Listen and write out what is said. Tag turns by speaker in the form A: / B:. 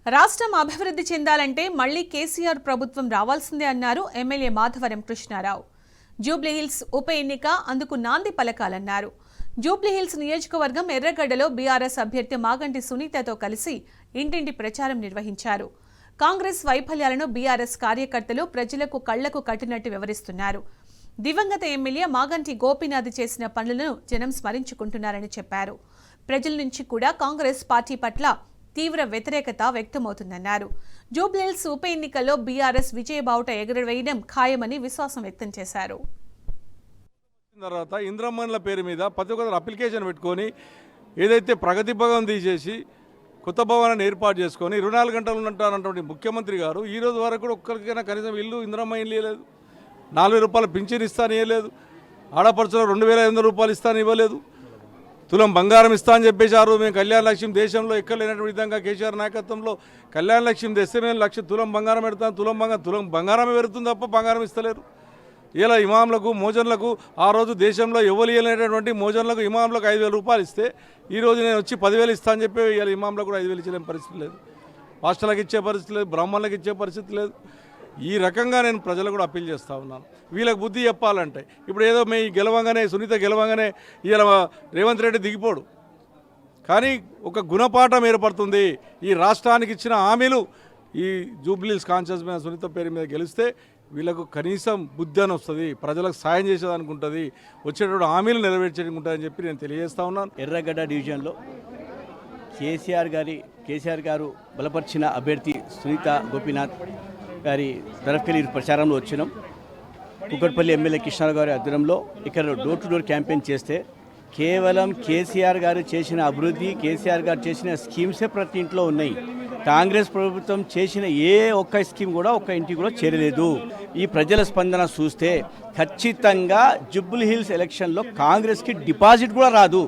A: రాష్ట్రం అభివృద్ధి చెందాలంటే మళ్లీ కేసీఆర్ ప్రభుత్వం రావాల్సిందే అన్నారు ఎమ్మెల్యే మాధవరం కృష్ణారావు. జూబ్లీహిల్స్ ఉప ఎన్నిక అందుకు నాంది పలకాలన్నారు. జూబ్లీహిల్స్ నియోజకవర్గం ఎర్రగడ్డలో బీఆర్ఎస్ అభ్యర్థి మాగంటి సునీతతో కలిసి ఇంటింటి ప్రచారం నిర్వహించారు. కాంగ్రెస్ వైఫల్యాలను బీఆర్ఎస్ కార్యకర్తలు ప్రజలకు కళ్లకు కట్టినట్టు వివరిస్తున్నారు. దివంగత ఎమ్మెల్యే మాగంటి గోపీనాథ్ చేసిన పనులను జనం స్మరించుకుంటున్నారని చెప్పారు. ప్రజల నుంచి కూడా కాంగ్రెస్ పార్టీ పట్ల తీవ్ర వ్యతిరేకత వ్యక్తమవుతుందన్నారు. జూబ్లీహిల్స్ ఉప ఎన్నికల్లో బీఆర్ఎస్ విజయబావుట ఎగురవేయడం ఖాయమని విశ్వాసం వ్యక్తం చేశారు.
B: తర్వాత ఇంద్రమ్మన్ల పేరు మీద ప్రతి ఒక్కరు అప్లికేషన్ పెట్టుకొని ఏదైతే ప్రగతి భవన్ తీసేసి కొత్త భవనాన్ని ఏర్పాటు చేసుకొని 24 గంటలు ఉంటారన్నటువంటి ముఖ్యమంత్రి గారు ఈ రోజు వరకు కూడా ఒక్కరికైనా కనీసం ఇల్లు ఇంద్రమ్మ ఇల్లు ఇవ్వలేదు. 4000 రూపాయలు పింఛన్ ఇస్తాను ఇవ్వలేదు. ఆడపడుచులో 2500 రూపాయలు ఇస్తాను ఇవ్వలేదు. తులం బంగారం ఇస్తా అని చెప్పేసి ఆ రోజు మేము కళ్యాణ లక్ష్యం దేశంలో ఎక్కడ లేనటువంటి విధంగా కేసీఆర్ నాయకత్వంలో కళ్యాణ లక్ష్యం తెస్తే మేము 1,00,000 తులం బంగారం పెడతాం. తులం బంగారమే పెడుతుంది తప్ప బంగారం ఇస్తలేరు. ఇలా ఇమాంలకు మోజన్లకు ఆ రోజు దేశంలో ఎవరు ఇవ్వలేనటువంటి మోజన్లకు ఇమాంలకు 5,000 రూపాయలు ఇస్తే ఈరోజు నేను వచ్చి 10,000 ఇస్తా అని చెప్పి ఇలా ఇమాంలకు కూడా 5,000 ఇచ్చలేని పరిస్థితి లేదు. హాస్టల్కి ఇచ్చే పరిస్థితి లేదు. బ్రాహ్మణులకు ఇచ్చే పరిస్థితి లేదు. ఈ రకంగా నేను ప్రజలు కూడా అప్పీల్ చేస్తూ ఉన్నాను. వీళ్ళకి బుద్ధి చెప్పాలంటే ఇప్పుడు ఏదో మీ గెలవంగానే సునీత గెలవంగానే ఇలా రేవంత్ రెడ్డి దిగిపోడు, కానీ ఒక గుణపాఠం ఏర్పడుతుంది. ఈ రాష్ట్రానికి ఇచ్చిన హామీలు ఈ జూబ్లీహిల్స్ కాన్షియస్ మీద సునీత పేరు మీద గెలిస్తే వీళ్ళకు కనీసం బుద్ధి అని వస్తుంది, ప్రజలకు సాయం చేసేదానికి ఉంటుంది, వచ్చేటప్పుడు హామీలు నెరవేర్చేందుకు ఉంటుందని చెప్పి నేను తెలియజేస్తా ఉన్నాను.
C: ఎర్రగడ్డ డివిజన్లో కేసీఆర్ గారు బలపరిచిన అభ్యర్థి సునీత గోపీనాథ్ గారి తరఫుకెళ్ళి ప్రచారంలో వచ్చినాం. కుక్కట్పల్లి ఎమ్మెల్యే కృష్ణారావు గారి ఆధ్వర్యంలో ఇక్కడ డోర్ టు డోర్ క్యాంపెయిన్ చేస్తే కేవలం కేసీఆర్ గారు చేసిన అభివృద్ధి, కేసీఆర్ గారు చేసిన స్కీమ్సే ప్రతి ఇంట్లో ఉన్నాయి. కాంగ్రెస్ ప్రభుత్వం చేసిన ఏ ఒక్క స్కీమ్ కూడా ఒక్క ఇంటికి కూడా చేరలేదు. ఈ ప్రజల స్పందన చూస్తే ఖచ్చితంగా జూబ్లీహిల్స్ ఎలక్షన్లో కాంగ్రెస్కి డిపాజిట్ కూడా రాదు.